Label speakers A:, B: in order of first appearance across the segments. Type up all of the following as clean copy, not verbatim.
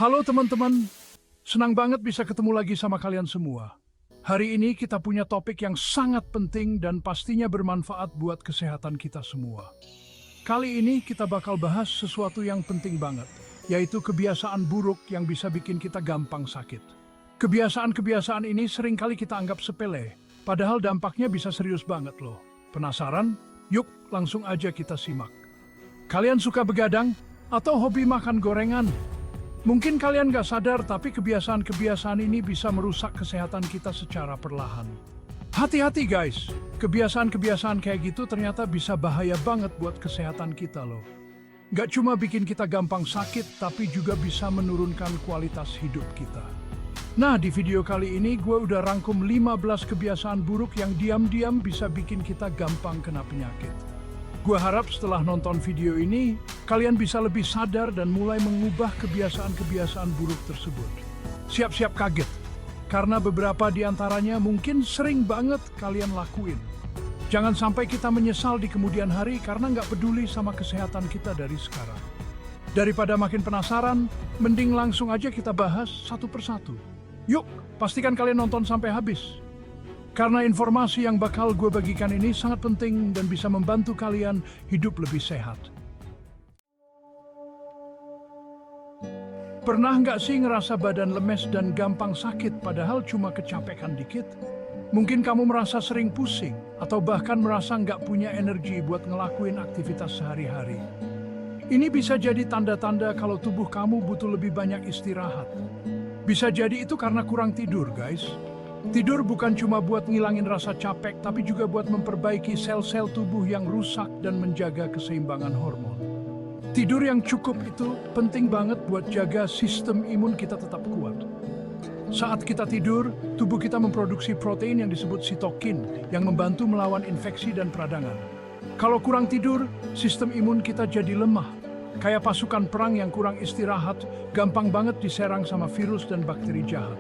A: Halo teman-teman, senang banget bisa ketemu lagi sama kalian semua. Hari ini kita punya topik yang sangat penting dan pastinya bermanfaat buat kesehatan kita semua. Kali ini kita bakal bahas sesuatu yang penting banget, yaitu kebiasaan buruk yang bisa bikin kita gampang sakit. Kebiasaan-kebiasaan ini seringkali kita anggap sepele, padahal dampaknya bisa serius banget loh. Penasaran? Yuk, langsung aja kita simak. Kalian suka begadang atau hobi makan gorengan? Mungkin kalian gak sadar, tapi kebiasaan-kebiasaan ini bisa merusak kesehatan kita secara perlahan. Hati-hati guys, kebiasaan-kebiasaan kayak gitu ternyata bisa bahaya banget buat kesehatan kita loh. Gak cuma bikin kita gampang sakit, tapi juga bisa menurunkan kualitas hidup kita. Nah, di video kali ini gue udah rangkum 15 kebiasaan buruk yang diam-diam bisa bikin kita gampang kena penyakit. Gue harap setelah nonton video ini, kalian bisa lebih sadar dan mulai mengubah kebiasaan-kebiasaan buruk tersebut. Siap-siap kaget, karena beberapa di antaranya mungkin sering banget kalian lakuin. Jangan sampai kita menyesal di kemudian hari karena nggak peduli sama kesehatan kita dari sekarang. Daripada makin penasaran, mending langsung aja kita bahas satu persatu. Yuk, pastikan kalian nonton sampai habis. Karena informasi yang bakal gue bagikan ini sangat penting dan bisa membantu kalian hidup lebih sehat. Pernah nggak sih ngerasa badan lemes dan gampang sakit padahal cuma kecapekan dikit? Mungkin kamu merasa sering pusing atau bahkan merasa nggak punya energi buat ngelakuin aktivitas sehari-hari. Ini bisa jadi tanda-tanda kalau tubuh kamu butuh lebih banyak istirahat. Bisa jadi itu karena kurang tidur, guys. Tidur bukan cuma buat ngilangin rasa capek, tapi juga buat memperbaiki sel-sel tubuh yang rusak dan menjaga keseimbangan hormon. Tidur yang cukup itu penting banget buat jaga sistem imun kita tetap kuat. Saat kita tidur, tubuh kita memproduksi protein yang disebut sitokin, yang membantu melawan infeksi dan peradangan. Kalau kurang tidur, sistem imun kita jadi lemah. Kayak pasukan perang yang kurang istirahat, gampang banget diserang sama virus dan bakteri jahat.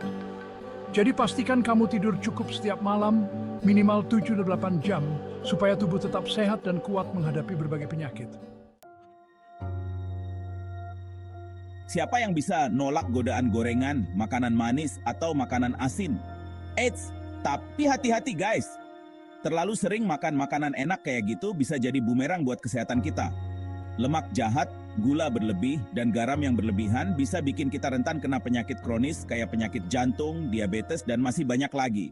A: Jadi pastikan kamu tidur cukup setiap malam, minimal 7-8 jam, supaya tubuh tetap sehat dan kuat menghadapi berbagai penyakit.
B: Siapa yang bisa nolak godaan gorengan, makanan manis, atau makanan asin? Eits, tapi hati-hati guys. Terlalu sering makan makanan enak kayak gitu bisa jadi bumerang buat kesehatan kita. Lemak jahat, gula berlebih, dan garam yang berlebihan bisa bikin kita rentan kena penyakit kronis kayak penyakit jantung, diabetes, dan masih banyak lagi.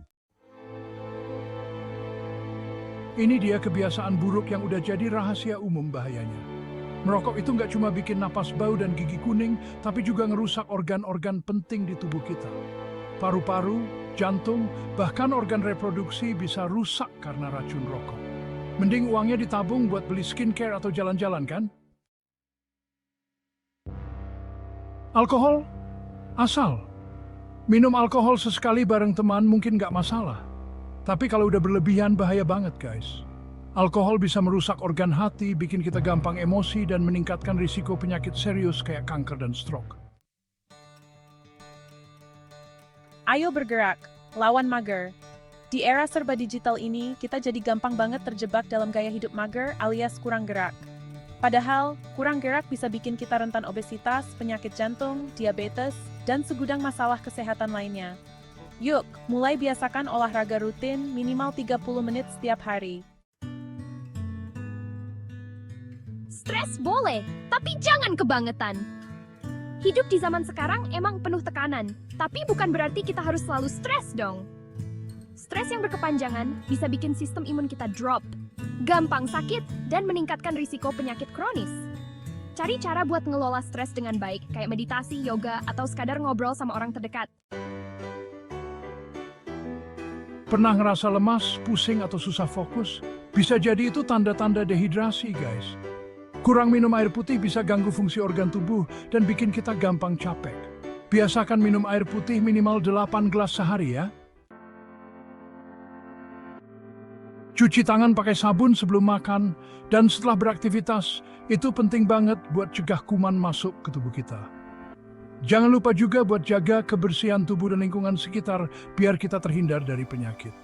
A: Ini dia kebiasaan buruk yang udah jadi rahasia umum bahayanya. Merokok itu nggak cuma bikin napas bau dan gigi kuning, tapi juga ngerusak organ-organ penting di tubuh kita. Paru-paru, jantung, bahkan organ reproduksi bisa rusak karena racun rokok. Mending uangnya ditabung buat beli skincare atau jalan-jalan kan? Alkohol? Asal. Minum alkohol sesekali bareng teman mungkin nggak masalah. Tapi kalau udah berlebihan bahaya banget guys. Alkohol bisa merusak organ hati, bikin kita gampang emosi, dan meningkatkan risiko penyakit serius kayak kanker dan stroke.
C: Ayo bergerak, lawan mager. Di era serba digital ini, kita jadi gampang banget terjebak dalam gaya hidup mager alias kurang gerak. Padahal, kurang gerak bisa bikin kita rentan obesitas, penyakit jantung, diabetes, dan segudang masalah kesehatan lainnya. Yuk, mulai biasakan olahraga rutin minimal 30 menit setiap hari.
D: Stres boleh, tapi jangan kebangetan. Hidup di zaman sekarang emang penuh tekanan, tapi bukan berarti kita harus selalu stres dong. Stres yang berkepanjangan bisa bikin sistem imun kita drop, gampang sakit, dan meningkatkan risiko penyakit kronis. Cari cara buat ngelola stres dengan baik, kayak meditasi, yoga, atau sekadar ngobrol sama orang terdekat.
A: Pernah ngerasa lemas, pusing, atau susah fokus? Bisa jadi itu tanda-tanda dehidrasi, guys. Kurang minum air putih bisa ganggu fungsi organ tubuh dan bikin kita gampang capek. Biasakan minum air putih minimal 8 gelas sehari ya. Cuci tangan pakai sabun sebelum makan dan setelah beraktivitas, itu penting banget buat cegah kuman masuk ke tubuh kita. Jangan lupa juga buat jaga kebersihan tubuh dan lingkungan sekitar biar kita terhindar dari penyakit.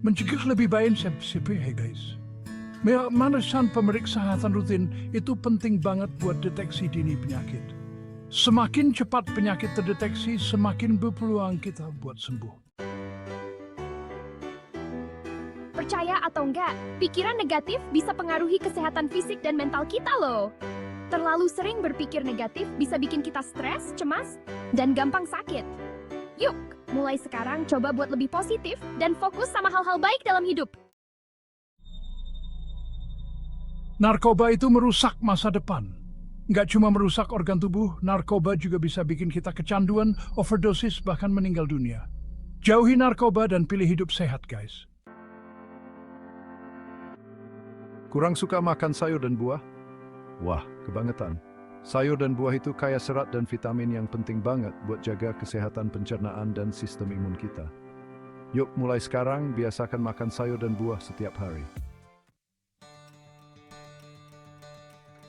A: Mencegah lebih baik CPH guys. Pemeriksaan pemeriksaan rutin itu penting banget buat deteksi dini penyakit. Semakin cepat penyakit terdeteksi, semakin berpeluang kita buat sembuh.
D: Percaya atau enggak, pikiran negatif bisa pengaruhi kesehatan fisik dan mental kita loh. Terlalu sering berpikir negatif bisa bikin kita stres, cemas, dan gampang sakit. Yuk, mulai sekarang coba buat lebih positif dan fokus sama hal-hal baik dalam hidup.
A: Narkoba itu merusak masa depan. Nggak cuma merusak organ tubuh, narkoba juga bisa bikin kita kecanduan, overdosis, bahkan meninggal dunia. Jauhi narkoba dan pilih hidup sehat, guys.
E: Kurang suka makan sayur dan buah? Wah, kebangetan. Sayur dan buah itu kaya serat dan vitamin yang penting banget buat jaga kesehatan pencernaan dan sistem imun kita. Yuk, mulai sekarang biasakan makan sayur dan buah setiap hari.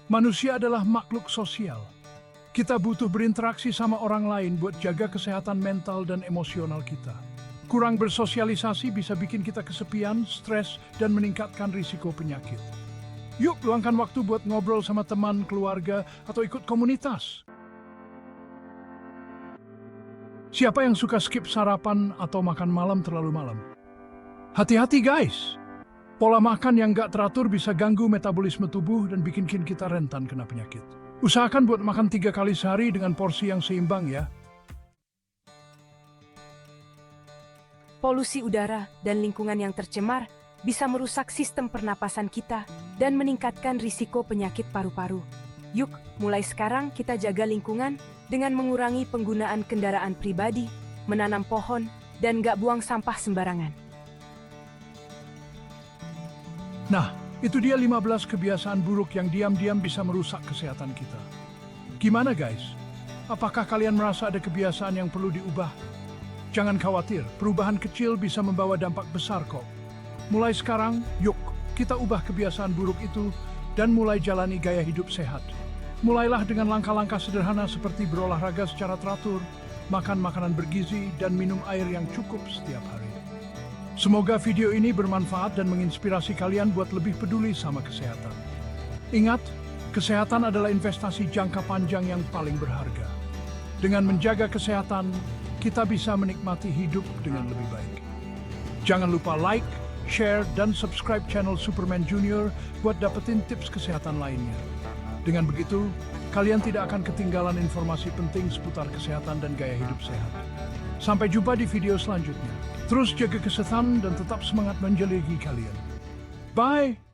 A: Manusia adalah makhluk sosial. Kita butuh berinteraksi sama orang lain buat jaga kesehatan mental dan emosional kita. Kurang bersosialisasi bisa bikin kita kesepian, stres, dan meningkatkan risiko penyakit. Yuk, luangkan waktu buat ngobrol sama teman, keluarga, atau ikut komunitas. Siapa yang suka skip sarapan atau makan malam terlalu malam? Hati-hati, guys! Pola makan yang gak teratur bisa ganggu metabolisme tubuh dan bikin kita rentan kena penyakit. Usahakan buat makan 3 kali sehari dengan porsi yang seimbang ya.
F: Polusi udara dan lingkungan yang tercemar bisa merusak sistem pernapasan kita dan meningkatkan risiko penyakit paru-paru. Yuk, mulai sekarang kita jaga lingkungan dengan mengurangi penggunaan kendaraan pribadi, menanam pohon, dan gak buang sampah sembarangan.
A: Nah, itu dia 15 kebiasaan buruk yang diam-diam bisa merusak kesehatan kita. Gimana guys? Apakah kalian merasa ada kebiasaan yang perlu diubah? Jangan khawatir, perubahan kecil bisa membawa dampak besar kok. Mulai sekarang, yuk, kita ubah kebiasaan buruk itu dan mulai jalani gaya hidup sehat. Mulailah dengan langkah-langkah sederhana seperti berolahraga secara teratur, makan makanan bergizi, dan minum air yang cukup setiap hari. Semoga video ini bermanfaat dan menginspirasi kalian buat lebih peduli sama kesehatan. Ingat, kesehatan adalah investasi jangka panjang yang paling berharga. Dengan menjaga kesehatan, kita bisa menikmati hidup dengan lebih baik. Jangan lupa like, share, dan subscribe channel Superman Junior buat dapetin tips kesehatan lainnya. Dengan begitu, kalian tidak akan ketinggalan informasi penting seputar kesehatan dan gaya hidup sehat. Sampai jumpa di video selanjutnya. Terus jaga kesehatan dan tetap semangat menjelidikan kalian. Bye!